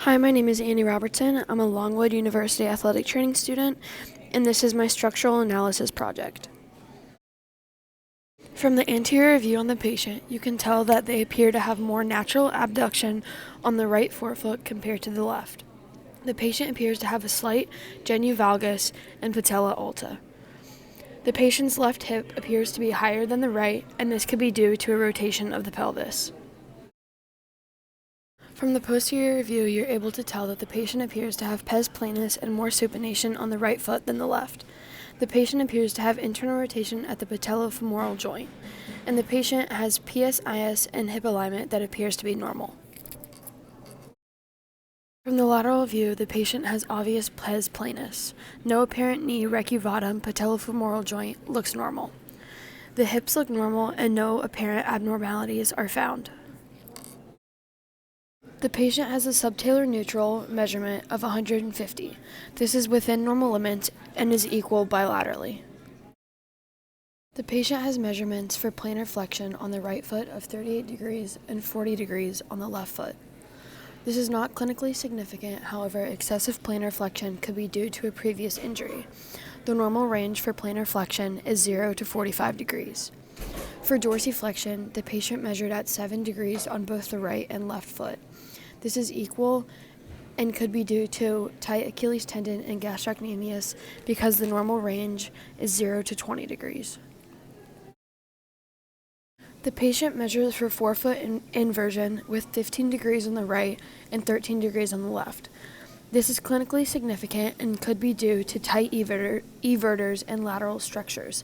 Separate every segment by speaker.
Speaker 1: Hi, my name is Andy Robertson. I'm a Longwood University athletic training student, and this is my structural analysis project. From the anterior view on the patient, you can tell that they appear to have more natural abduction on the right forefoot compared to the left. The patient appears to have a slight genu valgus and patella alta. The patient's left hip appears to be higher than the right, and this could be due to a rotation of the pelvis. From the posterior view, you're able to tell that the patient appears to have pes planus and more supination on the right foot than the left. The patient appears to have internal rotation at the patellofemoral joint, and the patient has PSIS and hip alignment that appears to be normal. From the lateral view, the patient has obvious pes planus. No apparent knee recuvatum patellofemoral joint looks normal. The hips look normal and no apparent abnormalities are found. The patient has a subtalar neutral measurement of 150. This is within normal limits and is equal bilaterally. The patient has measurements for plantar flexion on the right foot of 38 degrees and 40 degrees on the left foot. This is not clinically significant, however, excessive plantar flexion could be due to a previous injury. The normal range for plantar flexion is 0 to 45 degrees. For dorsiflexion, the patient measured at 7 degrees on both the right and left foot. This is equal and could be due to tight Achilles tendon and gastrocnemius because the normal range is 0 to 20 degrees. The patient measures for forefoot inversion with 15 degrees on the right and 13 degrees on the left. This is clinically significant and could be due to tight everters and lateral structures.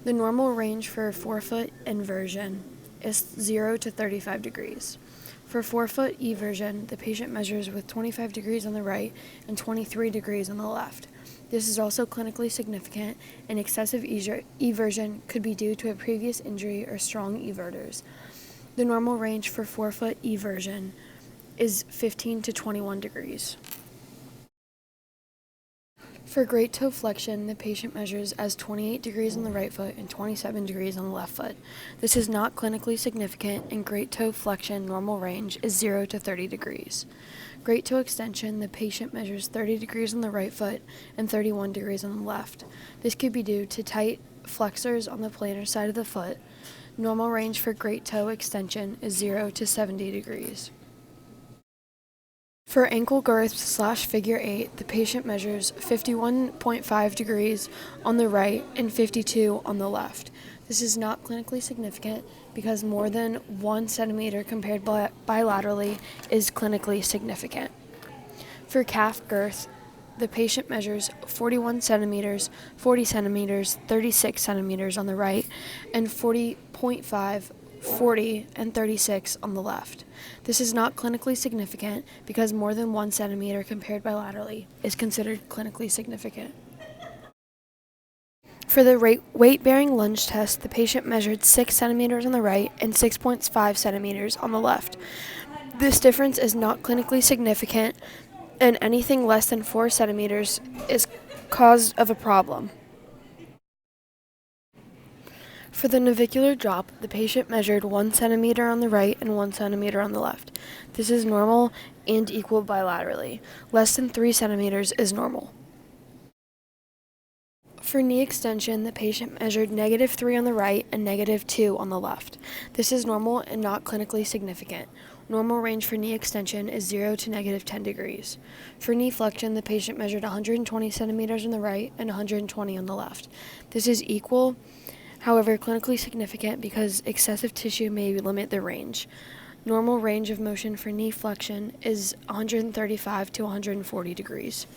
Speaker 1: The normal range for forefoot inversion is 0 to 35 degrees. For forefoot eversion, the patient measures with 25 degrees on the right and 23 degrees on the left. This is also clinically significant, and excessive eversion could be due to a previous injury or strong everters. The normal range for forefoot eversion is 15 to 21 degrees. For great toe flexion, the patient measures as 28 degrees on the right foot and 27 degrees on the left foot. This is not clinically significant, and great toe flexion normal range is 0 to 30 degrees. Great toe extension, the patient measures 30 degrees on the right foot and 31 degrees on the left. This could be due to tight flexors on the plantar side of the foot. Normal range for great toe extension is 0 to 70 degrees. For ankle girth / figure 8, the patient measures 51.5 degrees on the right and 52 on the left. This is not clinically significant because more than 1 centimeter compared bilaterally is clinically significant. For calf girth, the patient measures 41 centimeters, 40 centimeters, 36 centimeters on the right, and 40.5, 40, and 36 on the left. This is not clinically significant because more than 1 centimeter compared bilaterally is considered clinically significant. For the weight-bearing lunge test, the patient measured 6 centimeters on the right and 6.5 centimeters on the left. This difference is not clinically significant, and anything less than 4 centimeters is cause of a problem. For the navicular drop, the patient measured 1 centimeter on the right and 1 centimeter on the left. This is normal and equal bilaterally. Less than 3 centimeters is normal. For knee extension, the patient measured -3 on the right and -2 on the left. This is normal and not clinically significant. Normal range for knee extension is 0 to -10 degrees. For knee flexion, the patient measured 120 centimeters on the right and 120 on the left. This is equal, however, clinically significant because excessive tissue may limit the range. Normal range of motion for knee flexion is 135 to 140 degrees.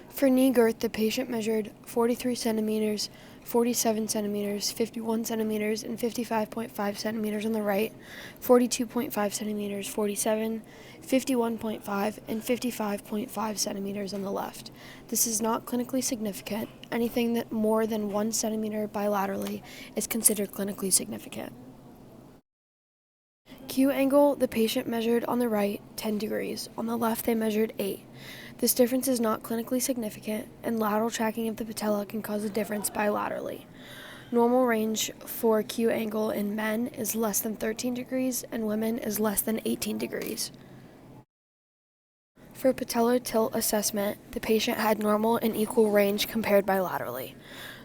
Speaker 1: For knee girth, the patient measured 43 centimeters, 47 centimeters, 51 centimeters, and 55.5 centimeters on the right, 42.5 centimeters, 47, 51.5, and 55.5 centimeters on the left. This is not clinically significant. Anything that more than 1 centimeter bilaterally is considered clinically significant. Q angle, the patient measured on the right 10 degrees. On the left, they measured 8. This difference is not clinically significant, and lateral tracking of the patella can cause a difference bilaterally. Normal range for Q angle in men is less than 13 degrees, and women is less than 18 degrees. For patellar tilt assessment, the patient had normal and equal range compared bilaterally.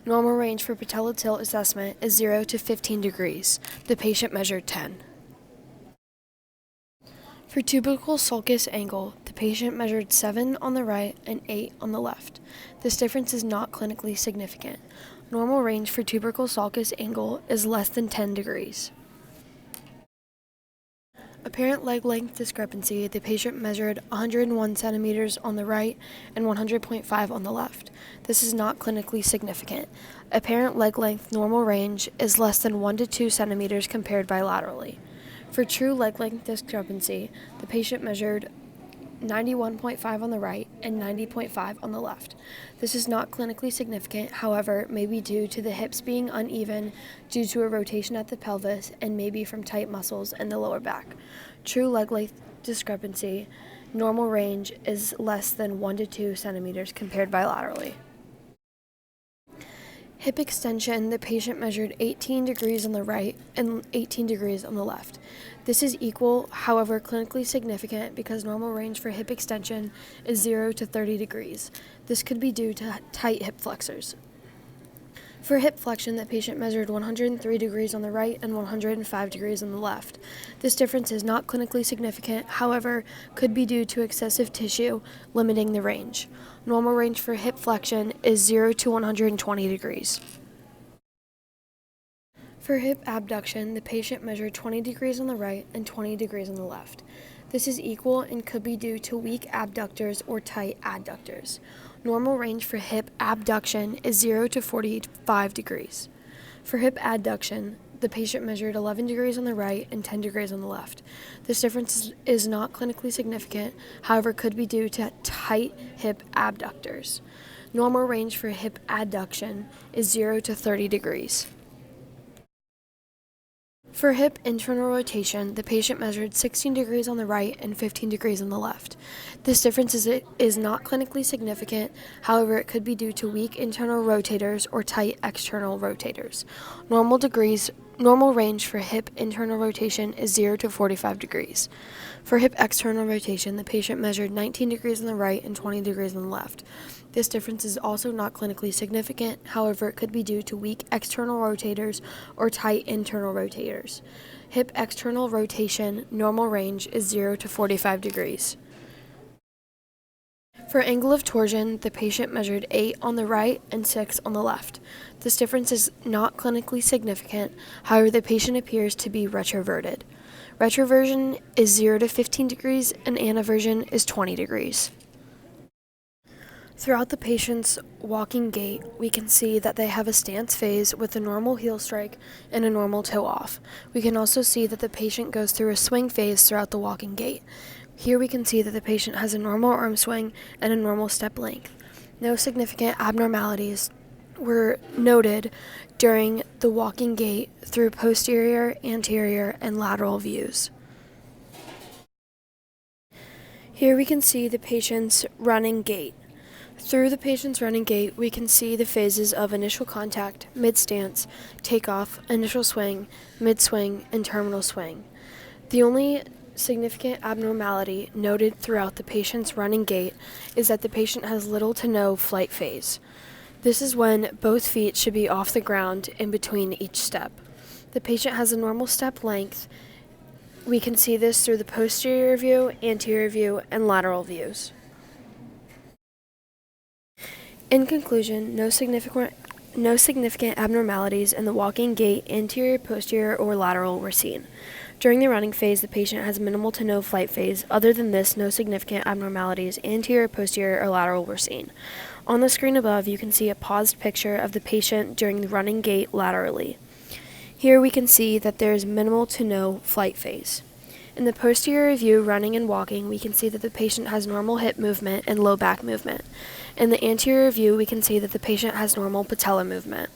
Speaker 1: Normal range for patellar tilt assessment is 0 to 15 degrees. The patient measured 10. For tubercle sulcus angle, the patient measured 7 on the right and 8 on the left. This difference is not clinically significant. Normal range for tubercle sulcus angle is less than 10 degrees. Apparent leg length discrepancy, the patient measured 101 centimeters on the right and 100.5 on the left. This is not clinically significant. Apparent leg length normal range is less than 1 to 2 centimeters compared bilaterally. For true leg length discrepancy, the patient measured 91.5 on the right and 90.5 on the left. This is not clinically significant, however, may be due to the hips being uneven due to a rotation at the pelvis and maybe from tight muscles in the lower back. True leg length discrepancy, normal range is less than 1 to 2 centimeters compared bilaterally. Hip extension, the patient measured 18 degrees on the right and 18 degrees on the left. This is equal, however, clinically significant because normal range for hip extension is 0 to 30 degrees. This could be due to tight hip flexors. For hip flexion, the patient measured 103 degrees on the right and 105 degrees on the left. This difference is not clinically significant, however, could be due to excessive tissue limiting the range. Normal range for hip flexion is 0 to 120 degrees. For hip abduction, the patient measured 20 degrees on the right and 20 degrees on the left. This is equal and could be due to weak abductors or tight adductors. Normal range for hip abduction is 0 to 45 degrees. For hip adduction, the patient measured 11 degrees on the right and 10 degrees on the left. This difference is not clinically significant, however, could be due to tight hip abductors. Normal range for hip adduction is 0 to 30 degrees. For hip internal rotation, the patient measured 16 degrees on the right and 15 degrees on the left. This difference is not clinically significant, however, it could be due to weak internal rotators or tight external rotators. Normal range for hip internal rotation is 0 to 45 degrees. For hip external rotation, the patient measured 19 degrees on the right and 20 degrees on the left. This difference is also not clinically significant, however, it could be due to weak external rotators or tight internal rotators. Hip external rotation normal range is 0 to 45 degrees. For angle of torsion, the patient measured 8 on the right and 6 on the left. This difference is not clinically significant, however, the patient appears to be retroverted. Retroversion is 0 to 15 degrees and anaversion is 20 degrees. Throughout the patient's walking gait, we can see that they have a stance phase with a normal heel strike and a normal toe off. We can also see that the patient goes through a swing phase throughout the walking gait. Here we can see that the patient has a normal arm swing and a normal step length. No significant abnormalities were noted during the walking gait through posterior, anterior, and lateral views. Here we can see the patient's running gait. Through the patient's running gait, we can see the phases of initial contact, mid-stance, takeoff, initial swing, mid-swing, and terminal swing. The only significant abnormality noted throughout the patient's running gait is that the patient has little to no flight phase. This is when both feet should be off the ground in between each step. The patient has a normal step length. We can see this through the posterior view, anterior view, and lateral views. In conclusion, no significant abnormalities in the walking gait, anterior, posterior, or lateral were seen. During the running phase, the patient has minimal to no flight phase. Other than this, no significant abnormalities, anterior, posterior, or lateral were seen. On the screen above, you can see a paused picture of the patient during the running gait laterally. Here we can see that there is minimal to no flight phase. In the posterior view, running and walking, we can see that the patient has normal hip movement and low back movement. In the anterior view, we can see that the patient has normal patellar movement.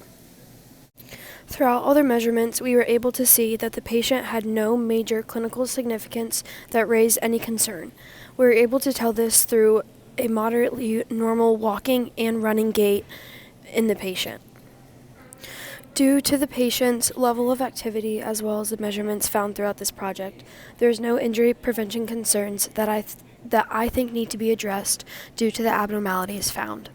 Speaker 1: Throughout all their measurements, we were able to see that the patient had no major clinical significance that raised any concern. We were able to tell this through a moderately normal walking and running gait in the patient. Due to the patient's level of activity as well as the measurements found throughout this project, there is no injury prevention concerns that that I think need to be addressed due to the abnormalities found.